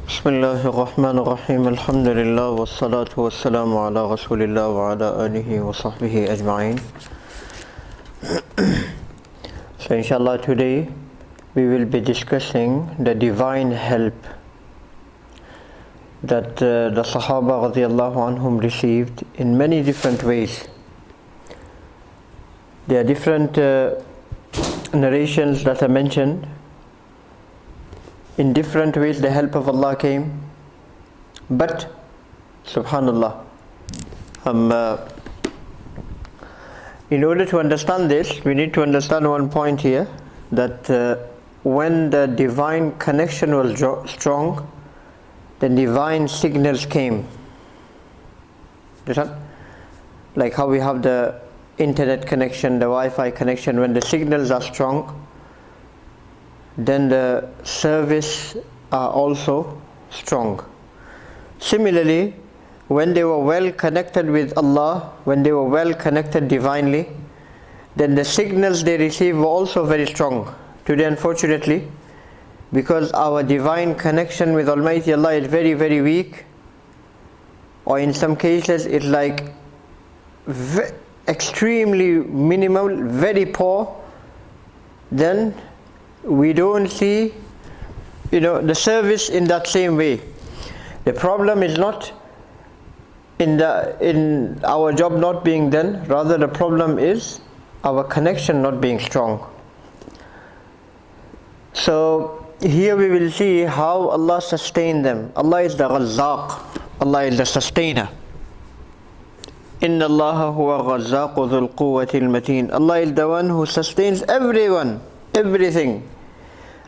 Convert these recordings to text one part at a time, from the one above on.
بسم الله الرحمن الرحيم الحمد لله والصلاة والسلام على رسول الله وعلى آله وصحبه أجمعين. So inshallah today we will be discussing the divine help that the Sahaabah radiallahu anhum received in many different ways. There are different narrations that are mentioned. In different ways the help of Allah came, but subhanallah, in order to understand this we need to understand one point here, that when the divine connection was strong, then divine signals came. Like how we have the internet connection, the Wi-Fi connection, when the signals are strong, then the service are also strong. Similarly, when they were well connected with Allah, when they were well connected divinely, then the signals they received were also very strong. Today, unfortunately, because our divine connection with Almighty Allah is very, very weak, or in some cases it's like extremely minimal, very poor, then we don't see the service in that same way. The problem is not in our job not being done, rather the problem is our connection not being strong. So here we will see how Allah sustained them. Allah is the Razzaq, Allah is the sustainer. Inna Allah huwa Razzaqu dhul quwwati al-mateen. Allah is the one who sustains everyone, everything.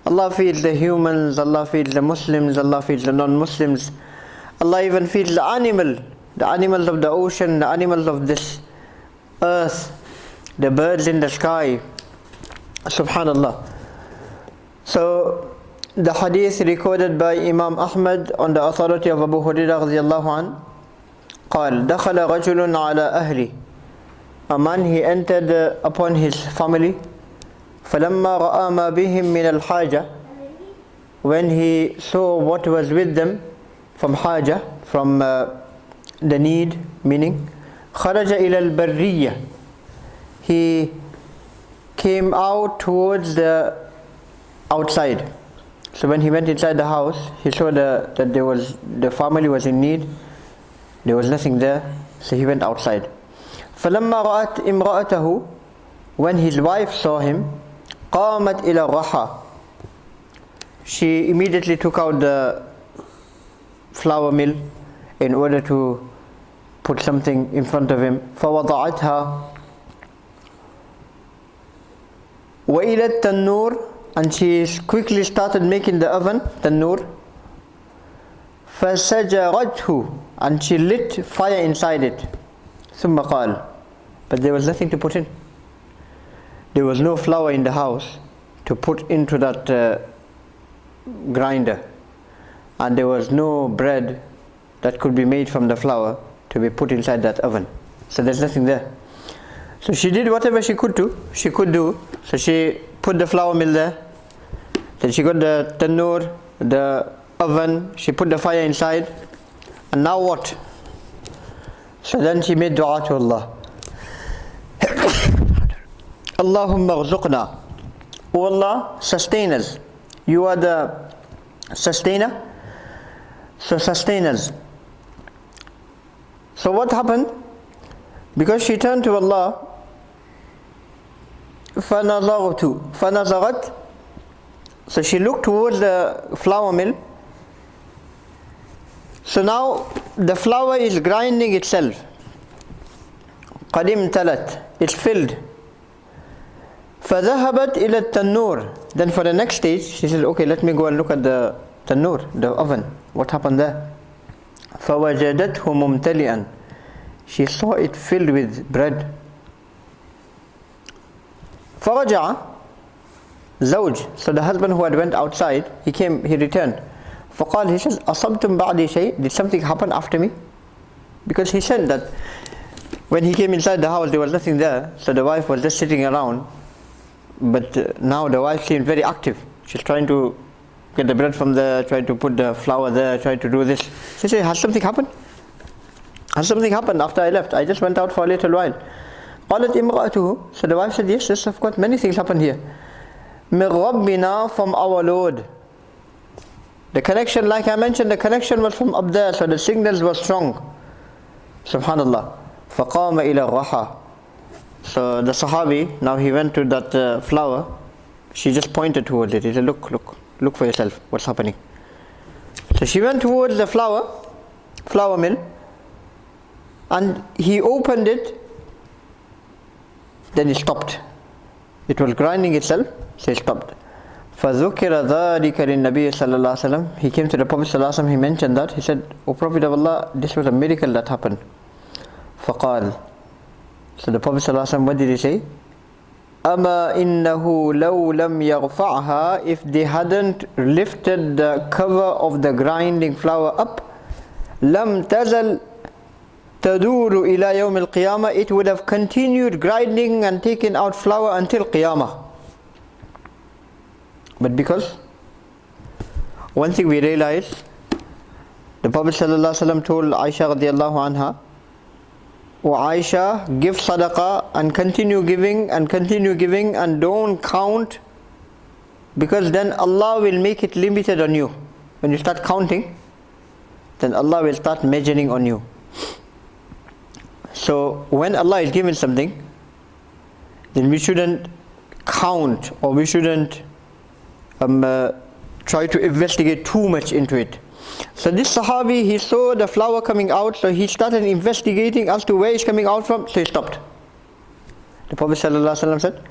Allah feeds the humans, Allah feeds the Muslims, Allah feeds the non-Muslims. Allah even feeds the animals of the ocean, the animals of this earth, the birds in the sky. Subhanallah. So the hadith recorded by Imam Ahmad on the authority of Abu Hurairah radiyallahu anhu, قال دخل رجل على أهله. A man, he entered upon his family. فَلَمَّا رَأَى مَا بِهِمْ مِنَ الْحَاجَةِ. When he saw what was with them from haja, from the need, meaning خَرَجَ إِلَى الْبَرِّيَّةِ. He came out towards the outside. So when he went inside the house, he saw that the family was in need. There was nothing there, so he went outside. فَلَمَّا رَأَتْ إِمْرَأَتَهُ. When his wife saw him, قامت إلى الرحى. She immediately took out the flour mill in order to put something in front of him. فوضعتها وإلى التنور. And she quickly started making the oven, tanur. فسجرته. And she lit fire inside it. ثم قال. But there was nothing to put in. There was no flour in the house to put into that grinder, and there was no bread that could be made from the flour to be put inside that oven. So there's nothing there. So she did whatever she could do. So she put the flour mill there. Then she got the tanur, the oven. She put the fire inside. And now what? So then she made dua to Allah. Allahumma rzuqna. O Allah, sustain us. You are the sustainer. So sustain us. So what happened? Because she turned to Allah, فَنَظَرَتْ. So she looked towards the flour mill. So now the flour is grinding itself. قَدْ امْتَلَتْ. It's filled. فَذَهَبَتْ إِلَى التَّنُّورِ. Then for the next stage, she said, okay, let me go and look at the tanur, the oven. What happened there? فَوَجَدَتْهُ مُمْتَلِئًا. She saw it filled with bread. فَرَجَعَ زَوْج. So the husband who had went outside, he returned. فَقَالَ. He says, أَصَبْتُمْ بَعْدِ شَيْءٍ. Did something happen after me? Because he said that when he came inside the house, there was nothing there. So the wife was just sitting around. But now the wife seemed very active. She's trying to get the bread from there, try to put the flour there, try to do this. She said, has something happened? Has something happened after I left? I just went out for a little while. قالت امرأته. So the wife said, yes, of course, many things happened here. من ربنا, from our Lord. The connection, like I mentioned, the connection was from up there, so the signals were strong. Subhanallah. فقام إلى الرحى. So the Sahabi, now he went to that flower. She just pointed towards it. He said, look for yourself, what's happening. So she went towards the flour mill, and he opened it. Then he stopped. It was grinding itself, so he stopped. فَذُكِرَ ذَلِكَ لِلنَّبِيِّ صَلَّى اللَّهُ عَلَيْهِ وسلم. He came to the Prophet صلى الله عليه وسلم, he mentioned that. He said, O Prophet of Allah, this was a miracle that happened. فَقَالَ. So the Prophet صلى الله عليه وسلم, what did he say? أَمَا إِنَّهُ لَوْ لَمْ يَرْفَعْهَا. If they hadn't lifted the cover of the grinding flour up, لَمْ تَزَلْ تَدُورُ إِلَى يَوْمِ الْقِيَامَةِ. It would have continued grinding and taken out flour until Qiyamah. But because one thing we realize, the Prophet ﷺ told Aisha radiallahu anha, O Aisha, give sadaqah and continue giving and don't count, because then Allah will make it limited on you. When you start counting, then Allah will start measuring on you. So when Allah is giving something, then we shouldn't count, or we shouldn't try to investigate too much into it. So this Sahabi, he saw the flour coming out, so he started investigating as to where it's coming out from, so he stopped. The Prophet ﷺ said,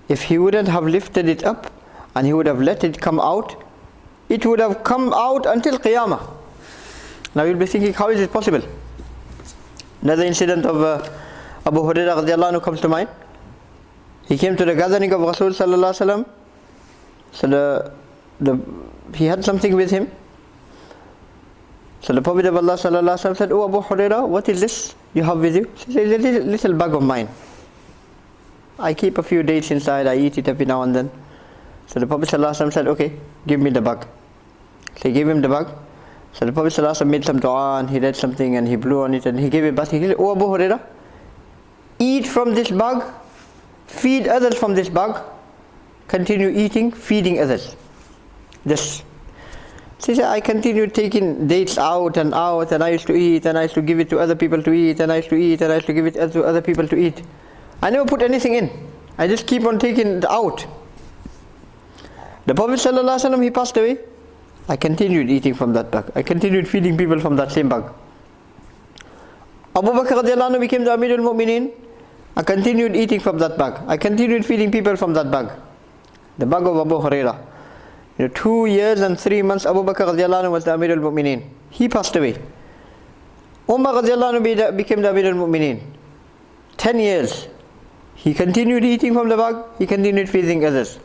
if he wouldn't have lifted it up and he would have let it come out, it would have come out until Qiyamah. Now you'll be thinking, how is it possible? Another incident of Abu Hurairah radiallahu anhu comes to mind. He came to the gathering of Rasul sallallahu alaihi wasallam. So he had something with him. So the Prophet of Allah sallallahu alaihi wasallam said, "Oh Abu Hurairah, what is this you have with you?" He said, "It's a little bag of mine. I keep a few dates inside. I eat it every now and then." So the Prophet sallallahu alaihi wasallam said, "Okay, give me the bag." So he gave him the bag. So the Prophet sallallahu alaihi wasallam made some dua and he read something and he blew on it and he gave it back. He said, "Oh Abu Hurairah, eat from this bag, feed others from this bag, continue eating, feeding others." This. So he said, I continued taking dates out, and I used to eat, and I used to give it to other people to eat, and I used to eat, and I used to give it to other people to eat. I never put anything in. I just keep on taking it out. The Prophet ﷺ, he passed away. I continued eating from that bag. I continued feeding people from that same bag. Abu Bakr radiallahu anhu became the Amir al-Mu'mineen. I continued eating from that bag. I continued feeding people from that bag. The bag of Abu Hurairah. 2 years and 3 months Abu Bakr radiallahu anhu was the Amir al-Mu'mineen. He passed away. Umar radiallahu anhu became the Amir al-Mu'mineen. 10 years. He continued eating from the bag. He continued feeding others.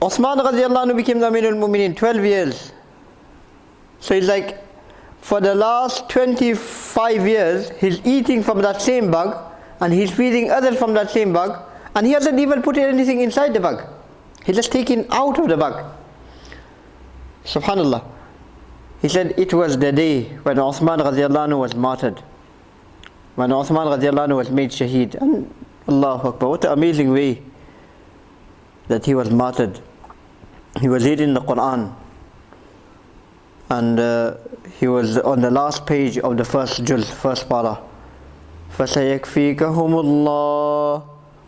Uthman radiallahu anhu became the Amir al-Mu'mineen. 12 years. So it's like, for the last 25 years, he's eating from that same bag, and he's feeding others from that same bag, and he hasn't even put anything inside the bag. He's just taken out of the bag. Subhanallah. He said it was the day when Uthman radiallahu anhu was martyred. When Uthman radiallahu anhu was made shaheed. And Allahu Akbar, what an amazing way that he was martyred. He was reading the Quran. And he was on the last page of the first juz, first para. فَسَيَكْفِيكَهُمُ اللَّهُ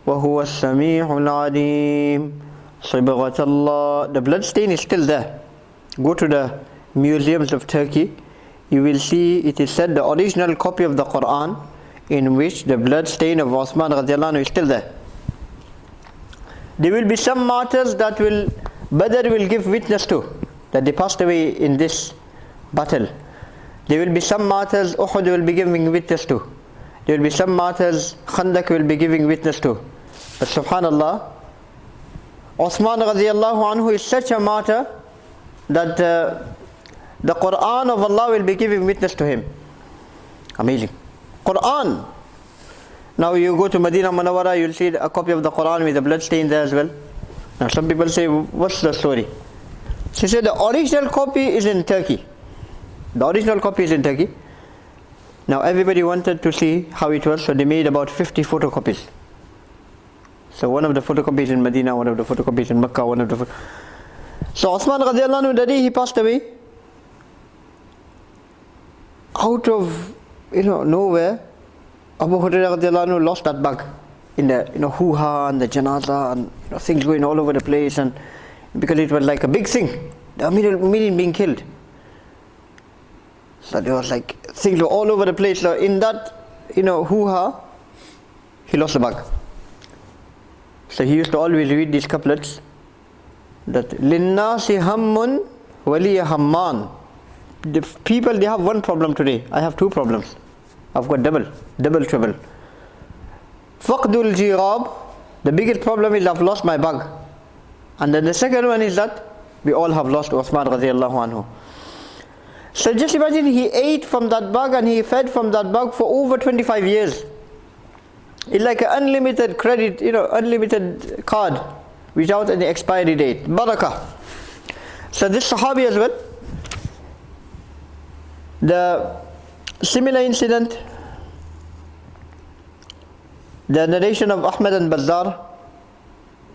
وَهُوَ السَّمِيعُ الْعَلِيمُ. صِبْغَةَ اللَّهِ. The blood stain is still there. Go to the museums of Turkey. You will see, it is said, the original copy of the Quran, in which the blood stain of Uthman radiallahu anhu is still there. There will be some martyrs that Badr will give witness to, that they passed away in this battle. There will be some martyrs Uhud will be giving witness to. There will be some martyrs Khandaq will be giving witness to. But subhanallah, Uthman radiallahu anhu is such a martyr that the Quran of Allah will be giving witness to him. Amazing. Quran. Now you go to Medina Munawwara, you'll see a copy of the Quran with the blood stain there as well. Now some people say, what's the story? She said the original copy is in Turkey. The original copy is in Turkey. Now everybody wanted to see how it was, so they made about 50 photocopies. So one of the photocopies in Medina, one of the photocopies in Mecca, one of the So Uthman radiallahu anhu, the day he passed away, out of nowhere, Abu Hurairah radiallahu anhu lost that bag in the hoo-ha and the janaza and things going all over the place, and because it was like a big thing, the million being killed. So there was like things were all over the place. So in that hoo-ha, he lost the bag. So he used to always read these couplets that Linnasi hammun waliya hamman. The people, they have one problem today. I have two problems. I've got double trouble. Faqdul jirab. The biggest problem is I've lost my bag. And then the second one is that we all have lost Uthman radiallahu anhu. So just imagine, he ate from that bag and he fed from that bag for over 25 years. It's like an unlimited credit, unlimited card without any expiry date. Barakah. So this Sahabi as well, the similar incident, the narration of Ahmad and Bazzar.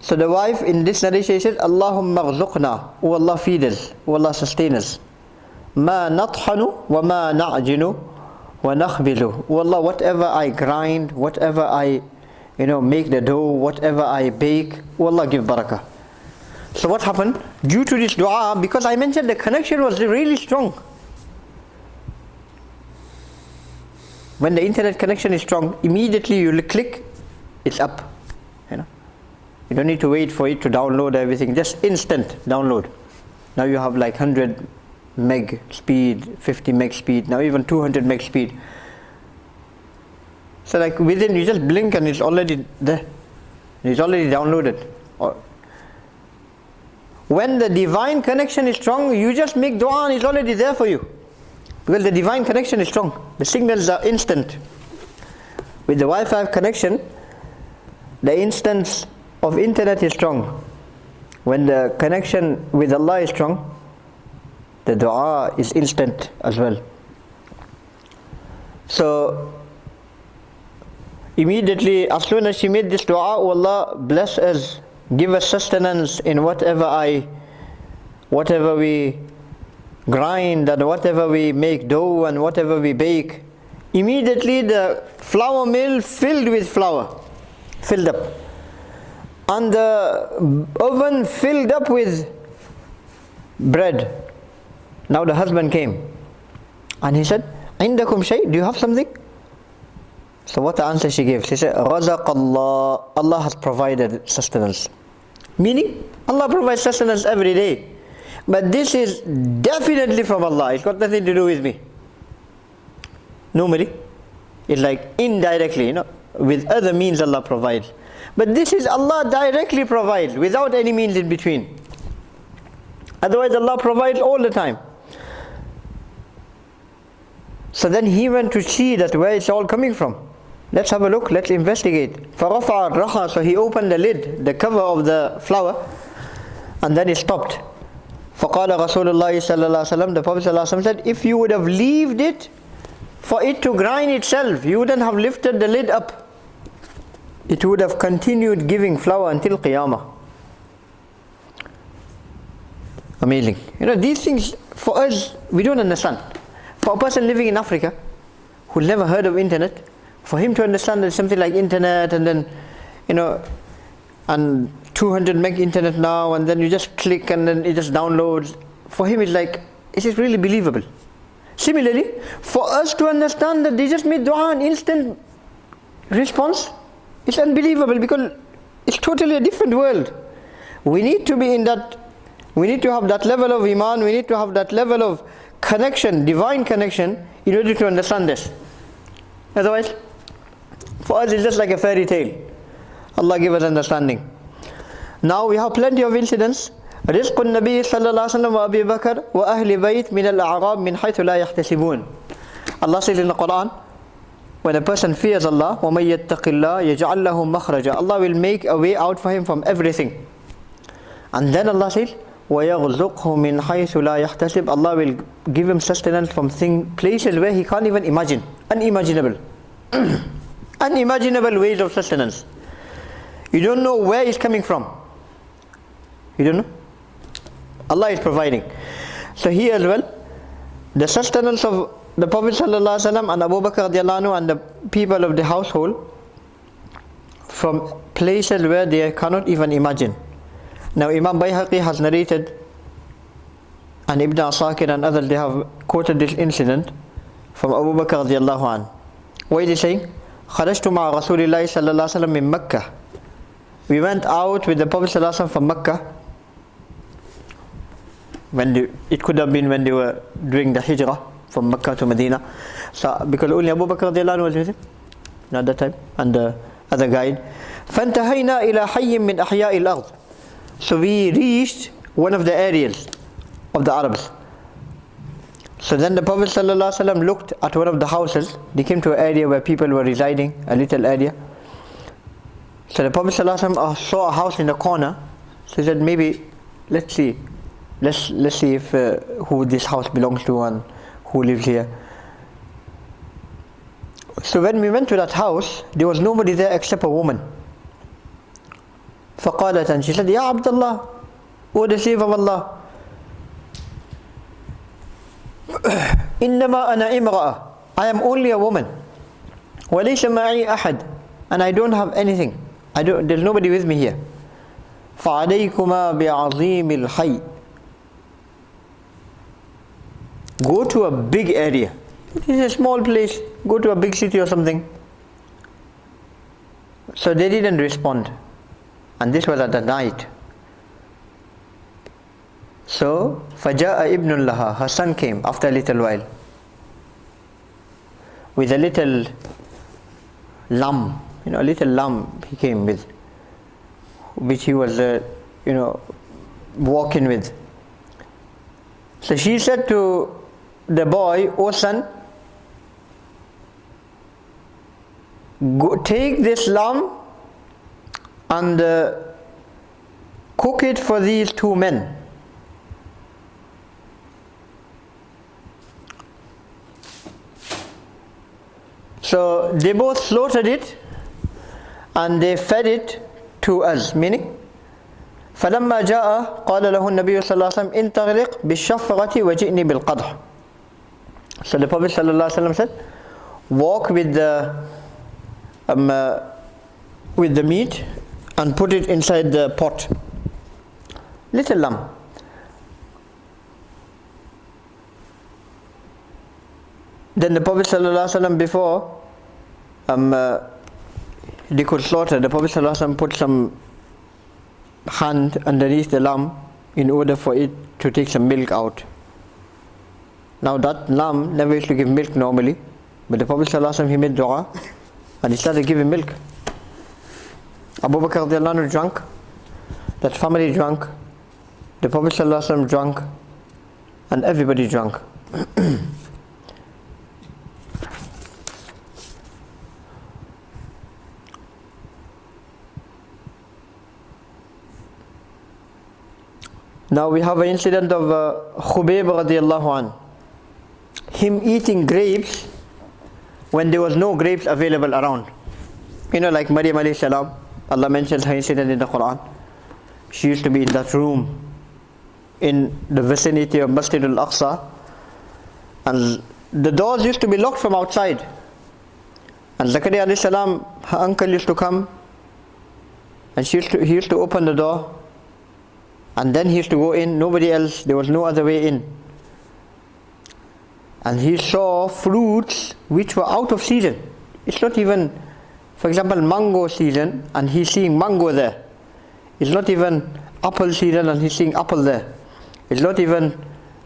So the wife in this narration said, Allahumma ghzuqna, O Allah feed us, O Allah sustain us. Ma nathanu wa ma na'jinu wa nakhbilu. O Allah, whatever I grind, whatever I make the dough, whatever I bake, O Allah give barakah. So what happened? Due to this dua, because I mentioned the connection was really strong. When the internet connection is strong, immediately you click, it's up. You don't need to wait for it to download everything, just instant download. Now you have like 100 meg speed, 50 meg speed, now even 200 meg speed. So like within, you just blink and it's already there. It's already downloaded. When the divine connection is strong, you just make dua and it's already there for you. Because the divine connection is strong. The signals are instant. With the Wi-Fi connection, the instance of internet is strong. When the connection with Allah is strong, the dua is instant as well. So immediately as soon as she made this dua, oh Allah bless us, give us sustenance in whatever we grind and whatever we make dough and whatever we bake. Immediately the flour mill filled with flour, filled up, and the oven filled up with bread. Now the husband came and he said, Indakum shay, do you have something? So what the answer she gave? She said, Razaq Allah, Allah has provided sustenance. Meaning, Allah provides sustenance every day. But this is definitely from Allah. It's got nothing to do with me. Normally, it's like indirectly, with other means Allah provides. But this is Allah directly provides, without any means in between. Otherwise Allah provides all the time. So then he went to see that where it's all coming from. Let's have a look, let's investigate. فَرَفَعَ الرَّخَى. So he opened the lid, the cover of the flour, and then it stopped. فَقَالَ رَسُولُ اللَّهِ صَلَّى اللَّهُ عَلَيْهِ وَسَلَّمَ. The Prophet ﷺ said, if you would have left it for it to grind itself, you wouldn't have lifted the lid up. It would have continued giving flour until Qiyamah. Amazing. These things for us, we don't understand. For a person living in Africa who never heard of internet, for him to understand there's something like internet and then, and 200 meg internet now, and then you just click and then it just downloads. For him it's like, it is really believable. Similarly, for us to understand that they just made dua an instant response, it's unbelievable because it's totally a different world. We need to be in that, we need to have that level of iman, we need to have that level of connection, divine connection, in order to understand this. Otherwise, for us it's just like a fairy tale. Allah give us understanding. Now we have plenty of incidents. رزق النبي صلى الله عليه وسلم وأبي بكر وأهل بيت من الأعراب من حيث لا يحتسبون. Allah says in the Quran, when a person fears Allah, وَمَن يَتَّقِ اللَّهَ يَجْعَلْ لَهُ مَخْرَجًا. Allah will make a way out for him from everything. And then Allah says, وَيَغْزُقْهُ مِنْ حَيْثُ لَا يَحْتَسِبْ. Allah will give him sustenance from places where he can't even imagine. Unimaginable. Unimaginable ways of sustenance. You don't know where it's coming from. You don't know? Allah is providing. So here as well, the sustenance of the Prophet ﷺ and Abu Bakr radiallahu anhu and the people of the household from places where they cannot even imagine. Now Imam Bayhaqi has narrated, and Ibn Asakir and others, they have quoted this incident from Abu Bakr radiallahu anhu. What is he saying? خرجت مع رسول الله صلى الله عليه وسلم من مكة. We went out with the Prophet صلى الله عليه وسلم from Mecca. It could have been when they were doing the hijrah from Mecca to Medina. So because only Abu Bakr radiallahu anhu was with him, not that time, and the other guide. فانتهينا إلى حي من أحياء الأرض. So we reached one of the areas of the Arabs. So then the Prophet ﷺ looked at one of the houses. They came to an area where people were residing, a little area. So the Prophet ﷺ saw a house in the corner. So he said, maybe let's see if who this house belongs to and who lives here. So when we went to that house, there was nobody there except a woman. فقالت, and she said, Ya Abdullah, O the slave of Allah, إنما أنا امرأة, I am only a woman. وليس معي أحد, and I don't have anything. There's nobody with me here. فعليكما بعظيم الحي. Go to a big area. It is a small place. Go to a big city or something. So they didn't respond. And this was at the night. So, فَجَاءَ ابن لها, her son came after a little while with a little lamb, a little lamb he came with, which he was, walking with. So she said to the boy, O son, go take this lamb and cook it for these two men. So they both slaughtered it and they fed it to us, meaning فلما جاء قال له النبي صلى الله عليه وسلم انطلق بالشفرة وجئني بالقدح. So the Prophet صلى الله عليه وسلم said, walk with the meat and put it inside the pot. Little lamb. Then the Prophet ﷺ, before they could slaughter, the Prophet ﷺ put some hand underneath the lamb in order for it to take some milk out. Now that lamb never used to give milk normally, but the Prophet ﷺ, he made dua and he started giving milk. Abu Bakr radiallahu anhu drank, that family drank, the Prophet ﷺ drank, and everybody drank. Now we have an incident of Khabbaab radiallahu an, him eating grapes when there was no grapes available around. Like Maryam alayhi salam, Allah mentions her incident in the Quran. She used to be in that room in the vicinity of Masjid al-Aqsa, and the doors used to be locked from outside. And Zakaria alayhi salam, her uncle used to come, and he used to open the door, and then he used to go in, nobody else, there was no other way in. And he saw fruits which were out of season. It's not even, for example, mango season and he's seeing mango there. It's not even apple season and he's seeing apple there. It's not even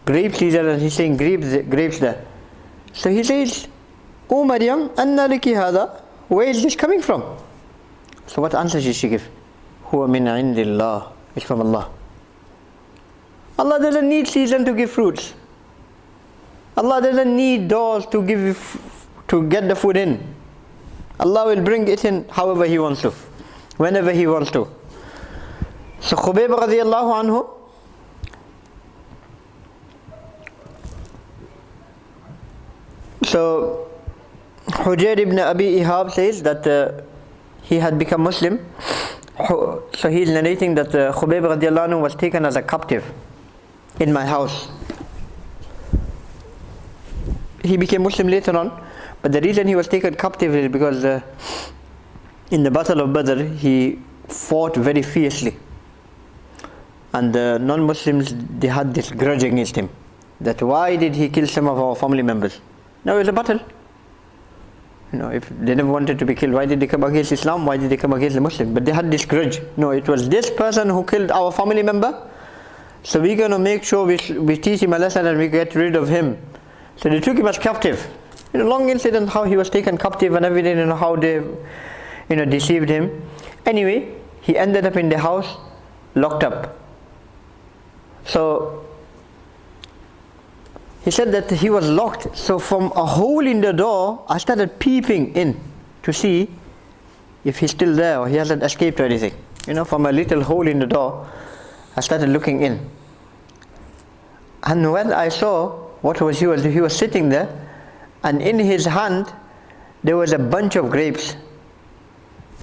grape season and he's seeing grapes there. So he says, "O Maryam, anna laki hada? Where is this coming from?" So what answer did she give? Huwa min indillah. It's from Allah. Allah doesn't need season to give fruits. Allah doesn't need doors to get the food in. Allah will bring it in however He wants to, whenever He wants to. So Khabbaab radiallahu anhu, So Hujayr ibn Abi Ihab says that he had become Muslim. So he is narrating that Khubayb radiallahu anhu was taken as a captive in my house. He became Muslim later on, but the reason he was taken captive is because in the Battle of Badr he fought very fiercely, and the non-Muslims, they had this grudge against him, that why did he kill some of our family members? Now it was a battle. If they never wanted to be killed, why did they come against Islam? Why did they come against the Muslim? But they had this grudge. No, it was this person who killed our family member, so we're going to make sure we teach him a lesson and we get rid of him. So they took him as captive. Long incident how he was taken captive and everything, how they deceived him. Anyway, he ended up in the house, locked up. So he said that he was locked. So from a hole in the door, I started peeping in to see if he's still there or he hasn't escaped or anything. From a little hole in the door, I started looking in. And when I saw he was sitting there, and in his hand there was a bunch of grapes.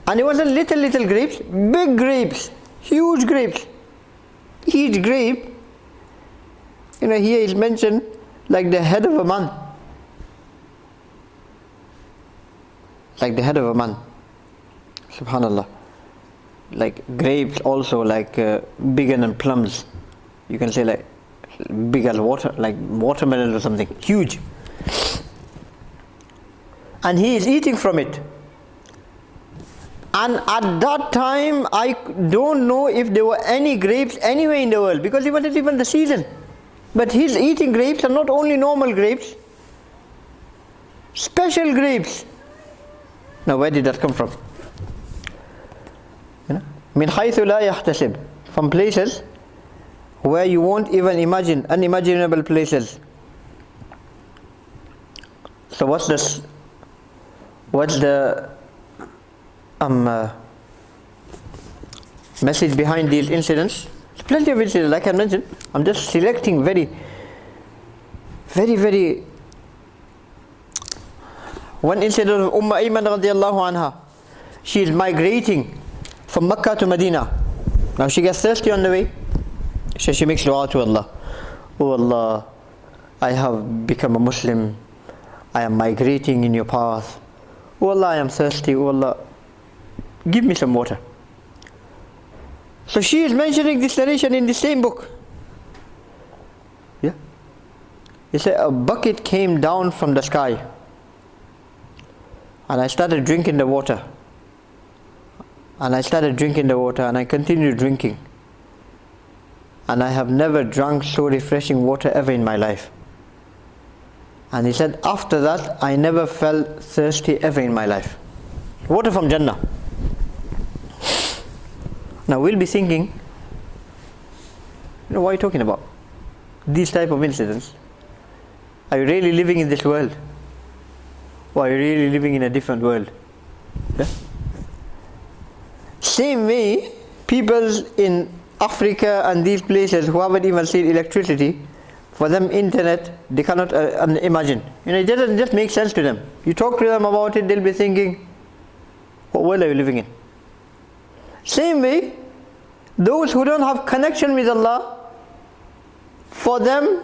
And it wasn't little grapes, big grapes, huge grapes. Each grape, here is mentioned like the head of a man. Like the head of a man. Subhanallah. Like grapes also like bigger than plums. You can say like big as like watermelon or something. Huge. And he is eating from it. And at that time, I don't know if there were any grapes anywhere in the world, because it wasn't even the season. But he's eating grapes, and not only normal grapes, special grapes. Now where did that come from? Min haythu la yahtasib, from places where you won't even imagine, unimaginable places. So what's the message behind these incidents? There's plenty of incidents, like I mentioned. I'm just selecting very one incident of Ayman radiallahu anha. She is migrating from Mecca to Medina. Now she gets thirsty on the way, so she makes dua to Allah. Oh Allah, I have become a Muslim, I am migrating in your path. Oh Allah, I am thirsty. Oh Allah, give me some water. So she is mentioning this narration in the same book. Yeah. It said a bucket came down from the sky, and I started drinking the water. And I started drinking the water, and I continued drinking. And I have never drunk so refreshing water ever in my life. And he said, after that, I never felt thirsty ever in my life. Water from Jannah. Now we'll be thinking, what are you talking about? These type of incidents. Are you really living in this world? Or are you really living in a different world? Yeah? Same way, people in Africa and these places who haven't even seen electricity, for them internet, they cannot imagine. It doesn't just make sense to them. You talk to them about it, they'll be thinking, what world are you living in? Same way, those who don't have connection with Allah, for them,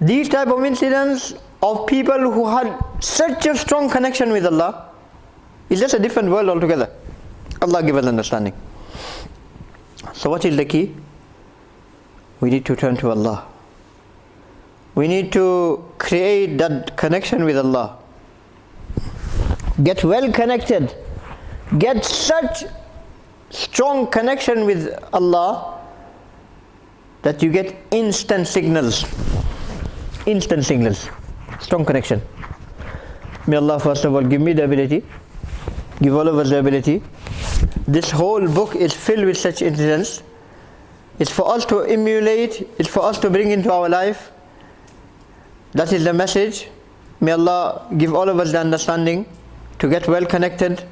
these type of incidents of people who had such a strong connection with Allah is just a different world altogether. Allah give us understanding. So what is the key? We need to turn to Allah. We need to create that connection with Allah. Get well connected. Get such strong connection with Allah that you get instant signals. Instant signals. Strong connection. May Allah first of all give me the ability, give all of us the ability. This whole book is filled with such incidents. It's for us to emulate, it's for us to bring into our life. That is the message. May Allah give all of us the understanding to get well connected.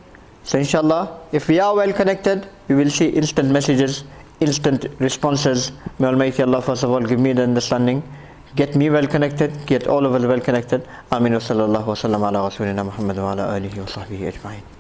So inshallah, if we are well connected, we will see instant messages, instant responses. May Almighty Allah first of all give me the understanding get me well connected, get all of us well connected. Ameen wa sallallahu wa sallam ala rasulina Muhammad wa ala alihi wa sahbihi ajma'in.